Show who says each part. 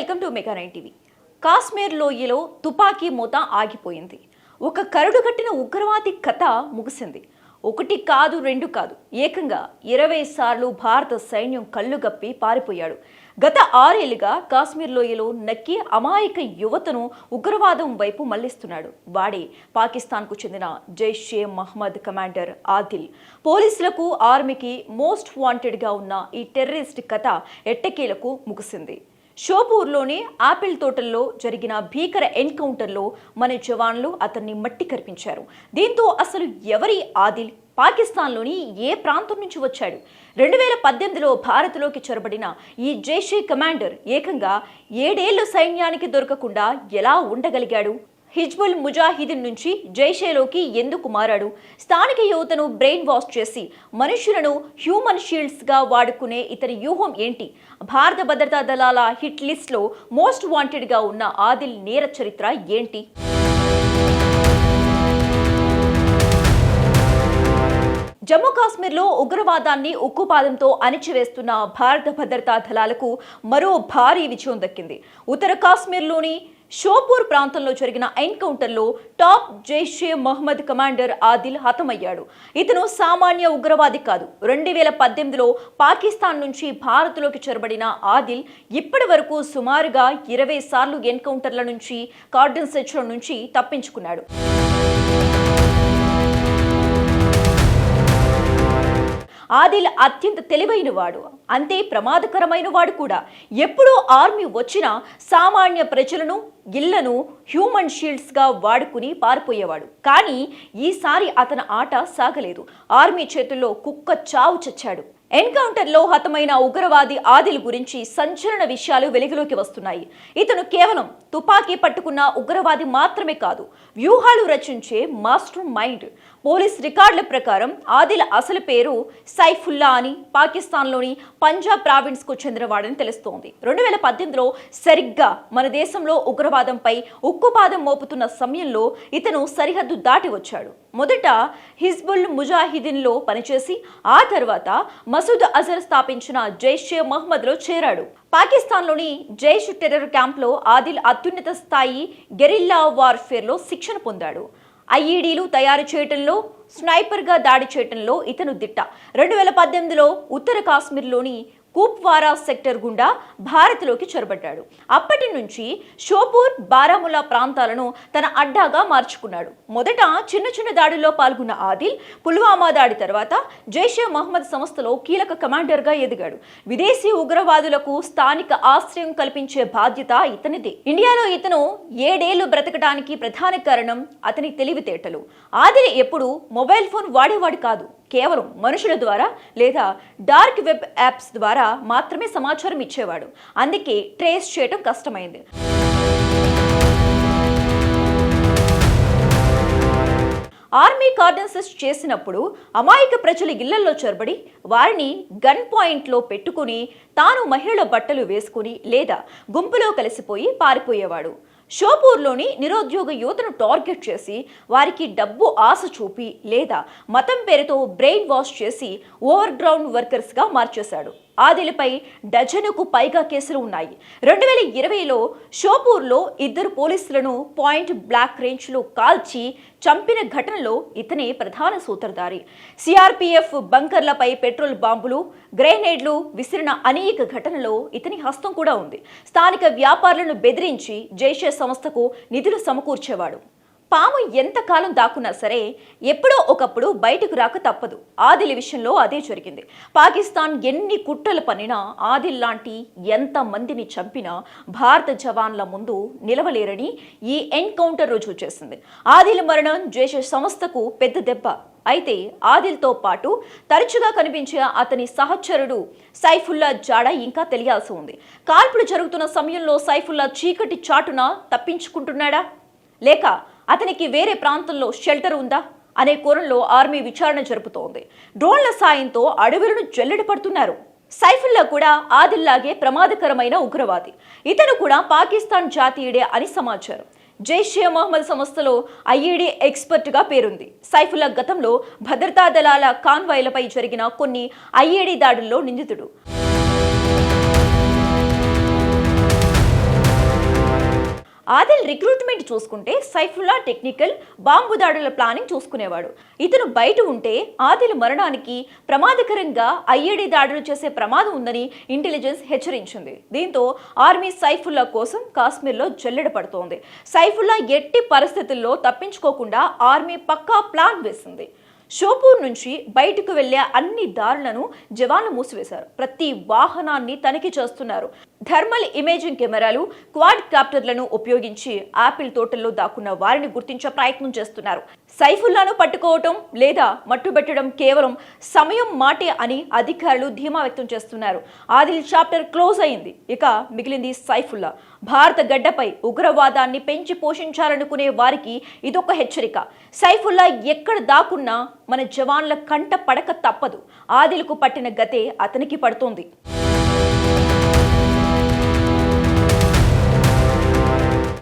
Speaker 1: Welcome to mega nine TV. Kashmir లోయలో తుపాకీ మూత ఆగిపోయింది. ఒక కరడు కట్టిన ఉగ్రవాది కథ ముగిసింది. ఒకటి కాదు, రెండు కాదు, ఏకంగా 20 సార్లు భారత సైన్యం కళ్ళుగప్పి పారిపోయాడు. గత 6 ఏళ్లుగా కాశ్మీర్ లోయలో నక్కి అమాయక యువతను ఉగ్రవాదం వైపు మళ్లిస్తున్నాడు. వాడే పాకిస్తాన్కు చెందిన జైషే మహ్మద్ కమాండర్ ఆదిల్. పోలీసులకు, ఆర్మీకి మోస్ట్ వాంటెడ్గా ఉన్న ఈ టెర్రరిస్ట్ కథ ఎట్టకేలకు ముగిసింది. షోపూర్లోని ఆపిల్ తోటల్లో జరిగిన భీకర ఎన్కౌంటర్లో మన జవాన్లు అతన్ని మట్టి కరిపించారు. దీంతో అసలు ఎవరి ఆదిల్, పాకిస్తాన్లోని ఏ ప్రాంతం నుంచి వచ్చాడు? 2018లో భారత్లోకి చొరబడిన ఈ జైషే కమాండర్ ఏకంగా 7 ఏళ్లు సైన్యానికి దొరకకుండా ఎలా ఉండగలిగాడు? హిజ్బుల్ ముజాహిదీన్ నుంచి జైషేలోకి ఎందుకు మారాడు? స్థానిక యువతను బ్రెయిన్ వాష్ చేసి మనుషులను హ్యూమన్ షీల్డ్స్గా వాడుకునే ఇతని వ్యూహం ఏంటి? భారత భద్రతా దళాల హిట్ లిస్ట్లో మోస్ట్ వాంటెడ్గా ఉన్న ఆదిల్ నేర చరిత్ర ఏంటి? జమ్మూ కాశ్మీర్లో ఉగ్రవాదాన్ని ఉక్కుపాదంతో అణిచివేస్తున్న భారత భద్రతా దళాలకు మరో భారీ విజయం దక్కింది. ఉత్తర కాశ్మీర్లోని షోపూర్ ప్రాంతంలో జరిగిన ఎన్కౌంటర్లో టాప్ జైషే మహ్మద్ కమాండర్ ఆదిల్ హతమయ్యాడు. ఇతను సామాన్య ఉగ్రవాది కాదు. 2018లో పాకిస్తాన్ నుంచి భారత్లోకి చొరబడిన ఆదిల్ ఇప్పటి వరకు సుమారుగా 20 సార్లు ఎన్కౌంటర్ల నుంచి, కార్డన్ సెర్చ్ల నుంచి తప్పించుకున్నాడు. ఆదిల్ అత్యంత తెలివైన వాడు, అంతే ప్రమాదకరమైన వాడు కూడా. ఎప్పుడూ ఆర్మీ వచ్చినా సామాన్య ప్రజలను, ఇళ్లను హ్యూమన్ షీల్డ్స్గా వాడుకుని పారిపోయేవాడు. కానీ ఈసారి అతని ఆట సాగలేదు. ఆర్మీ చేతుల్లో కుక్క చావు చచ్చాడు. ఎన్కౌంటర్లో హతమైన ఉగ్రవాది ఆదిల్ గురించి సంచలన విషయాలు వెలుగులోకి వస్తున్నాయి. ఇతను కేవలం తుపాకీ పట్టుకున్న ఉగ్రవాది మాత్రమే కాదు, వ్యూహాలు రచించే మాస్టర్ మైండ్. పోలీస్ రికార్డుల ప్రకారం ఆదిల్ అసలు పేరు సైఫుల్లా అని, పాకిస్తాన్లోని పంజాబ్ ప్రావిన్స్కు చెందినవాడని తెలుస్తోంది. 2018లో సరిగ్గా మన దేశంలో ఉగ్రవాదంపై ఉక్కుపాదం మోపుతున్న సమయంలో ఇతను సరిహద్దు దాటి వచ్చాడు. మొదట హిజ్బుల్ ముజాహిదీన్లో పనిచేసి ఆ తర్వాత మసూద్ అజర్ స్థాపించిన జైషే మహ్మద్లో చేరాడు. పాకిస్తాన్లోని జైష్ టెర్రర్ క్యాంప్లో ఆదిల్ అత్యున్నత స్థాయి గెరిల్లా వార్ఫేర్లో శిక్షణ పొందాడు. ఐఈడీలు తయారు చేయటంలో, స్నైపర్గా దాడి చేయటంలో ఇతను దిట్ట. 2018లో ఉత్తర కాశ్మీర్లోని కూప్వారా సెక్టర్ గుండా భారత్లోకి చొరబడ్డాడు. అప్పటి నుంచి షోపూర్, బారాముల్లా ప్రాంతాలను తన అడ్డాగా మార్చుకున్నాడు. మొదట చిన్న చిన్న దాడుల్లో పాల్గొన్న ఆదిల్ పుల్వామా దాడి తర్వాత జైషే మహ్మద్ సంస్థలో కీలక కమాండర్గా ఎదిగాడు. విదేశీ ఉగ్రవాదులకు స్థానిక ఆశ్రయం కల్పించే బాధ్యత ఇతనిదే. ఇండియాలో ఇతను 7 ఏళ్లు బ్రతకడానికి ప్రధాన కారణం అతని తెలివితేటలు. ఆదిల్ ఎప్పుడు మొబైల్ ఫోన్ వాడేవాడు కాదు. కేవలం మనుషుల ద్వారా లేదా డార్క్ వెబ్ యాప్స్ ద్వారా మాత్రమే సమాచారం ఇచ్చేవాడు. అందుకే ట్రేస్ చేయడం కష్టమైంది. ఆర్మీ కార్డన్ సెర్చ్ చేసినప్పుడు అమాయక ప్రజల ఇళ్లలో చొరబడి వారిని గన్ పాయింట్లో పెట్టుకుని తాను మహిళల బట్టలు వేసుకుని లేదా గుంపులో కలిసిపోయి పారిపోయేవాడు. షోపూర్లోని నిరుద్యోగ యువతను టార్గెట్ చేసి వారికి డబ్బు ఆశ చూపి లేదా మతం పేరుతో బ్రెయిన్ వాష్ చేసి ఓవర్ గ్రౌండ్ వర్కర్స్గా మార్చేశాడు. ఆదిల్పై డజనుకు పైగా కేసులు ఉన్నాయి. 2020లో షోపూర్లో 2 పోలీసులను పాయింట్ బ్లాక్ రేంజ్లో కాల్చి చంపిన ఘటనలో ఇతనే ప్రధాన సూత్రధారి. సిఆర్పీఎఫ్ బంకర్లపై పెట్రోల్ బాంబులు, గ్రెనేడ్లు విసిరిన అనేక ఘటనలో ఇతని హస్తం కూడా ఉంది. స్థానిక వ్యాపారులను బెదిరించి జైషే సంస్థకు నిధులు సమకూర్చేవాడు. పాము ఎంతకాలం దాక్కున్నా సరే ఎప్పుడో ఒకప్పుడు బయటకు రాక తప్పదు. ఆదిల్ విషయంలో అదే జరిగింది. పాకిస్తాన్ ఎన్ని కుట్రలు పన్నినా, ఆదిల్ లాంటి ఎంతమందిని చంపినా భారత జవాన్ల ముందు నిలవలేరని ఈ ఎన్కౌంటర్ రుజువు చేసింది. ఆదిల్ మరణం జైషే సంస్థకు పెద్ద దెబ్బ. అయితే ఆదిల్తో పాటు తరచుగా కనిపించే అతని సహచరుడు సైఫుల్లా జాడ ఇంకా తెలియాల్సి ఉంది. కాల్పులు జరుగుతున్న సమయంలో సైఫుల్లా చీకటి చాటున తప్పించుకుంటున్నాడా, లేక అతనికి వేరే ప్రాంతంలో షెల్టర్ ఉందా అనే కోణంలో ఆర్మీ విచారణ జరుపుతోంది. డ్రోన్ల సాయంతో అడవులను జల్లెడ పడుతున్నారు. సైఫుల్లా కూడా ఆదిల్లాగే ప్రమాదకరమైన ఉగ్రవాది. ఇతను కూడా పాకిస్తాన్ జాతీయుడే అని సమాచారం. జైషే మహ్మద్ సంస్థలో ఐఈడీ ఎక్స్పర్ట్గా పేరుంది. సైఫుల్లా గతంలో భద్రతా దళాల కాన్వాయ్లపై జరిగిన కొన్ని ఐఈడీ దాడుల్లో నిందితుడు. ఆదిల్ రిక్రూట్మెంట్ చూసుకుంటే సైఫుల్లా టెక్నికల్ బాంబు దాడుల ప్లానింగ్ చూసుకునేవాడు. ఇతను బయట ఉంటే ఆదిల్ మరణానికి ప్రమాదకరంగా ఐఈడీ దాడులు చేసే ప్రమాదం ఉందని ఇంటెలిజెన్స్ హెచ్చరించింది. దీంతో ఆర్మీ సైఫుల్లా కోసం కాశ్మీర్లో జల్లెడ పడుతోంది. సైఫుల్లా ఎట్టి పరిస్థితుల్లో తప్పించుకోకుండా ఆర్మీ పక్కా ప్లాన్ వేసింది. షోపూర్ నుంచి బయటకు వెళ్లే అన్ని దారులను జవాన్లు మూసివేశారు. ప్రతి వాహనాన్ని తనిఖీ చేస్తున్నారు. థర్మల్ ఇమేజింగ్ కెమెరాలు, క్వాడ్ కాప్టర్లను ఉపయోగించి ఆపిల్ తోటల్లో దాక్కున్న వారిని గుర్తించే ప్రయత్నం చేస్తున్నారు. సైఫుల్లాను పట్టుకోవటం లేదా మట్టుబెట్టడం కేవలం సమయం మాటే అని అధికారులు ధీమా వ్యక్తం చేస్తున్నారు. ఆదిల్ చాప్టర్ క్లోజ్ అయింది. ఇక మిగిలింది సైఫుల్లా. భారత గడ్డపై ఉగ్రవాదాన్ని పెంచి పోషించాలనుకునే వారికి ఇదొక హెచ్చరిక. సైఫుల్లా ఎక్కడ దాక్కున్నా మన జవాన్ల కంట పడక తప్పదు. ఆదిల్కు పట్టిన గతే అతనికి పడుతోంది.